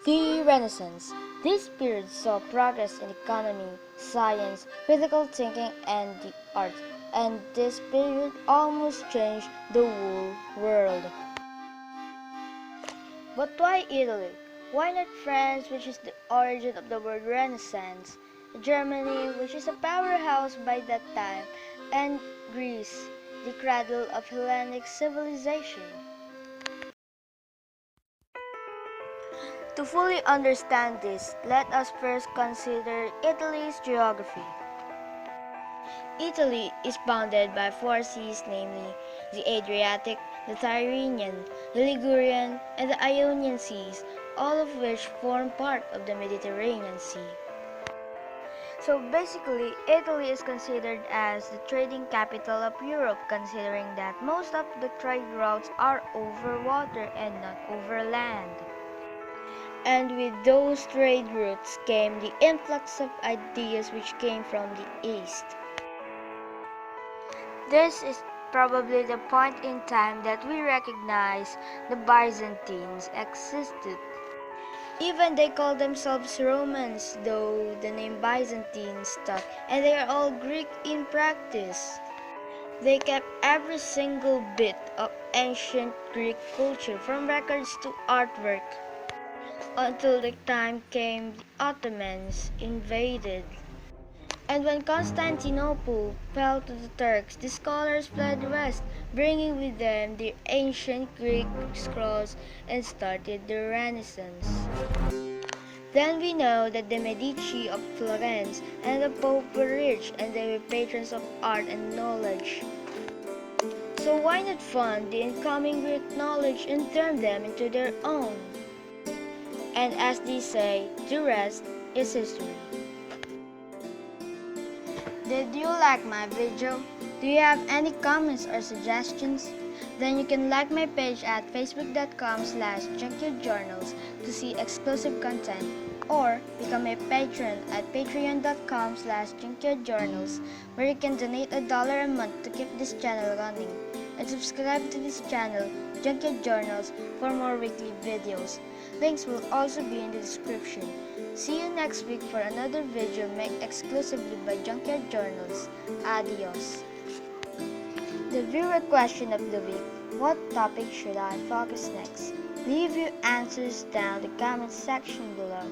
The Renaissance. This period saw progress in economy, science, critical thinking, and the arts, and this period almost changed the whole world. But why Italy? Why not France, which is the origin of the word Renaissance, Germany, which is a powerhouse by that time, and Greece, the cradle of Hellenic civilization? To fully understand this, let us first consider Italy's geography. Italy is bounded by four seas, namely the Adriatic, the Tyrrhenian, the Ligurian, and the Ionian seas, all of which form part of the Mediterranean Sea. So basically, Italy is considered as the trading capital of Europe, considering that most of the trade routes are over water and not over land. And with those trade routes came the influx of ideas which came from the East. This is probably the point in time that we recognize the Byzantines existed. Even they call themselves Romans, though the name Byzantine stuck, and they are all Greek in practice. They kept every single bit of ancient Greek culture, from records to artwork, until the time came the Ottomans invaded. And when Constantinople fell to the Turks, the scholars fled west, bringing with them the ancient Greek scrolls and started the Renaissance. Then we know that the Medici of Florence and the Pope were rich and they were patrons of art and knowledge. So why not fund the incoming Greek knowledge and turn them into their own? And as they say, the rest is history. Did you like my video? Do you have any comments or suggestions? Then you can like my page at facebook.com/junkyourjournals to see exclusive content, or become a patron at patreon.com/junkyourjournals, where you can donate $1 a month to keep this channel running, and subscribe to this channel, Junkyard Journals, for more weekly videos. Links will also be in the description. See you next week for another video made exclusively by Junkyard Journals. Adios. The viewer question of the week: what topic should I focus next? Leave your answers down the comment section below.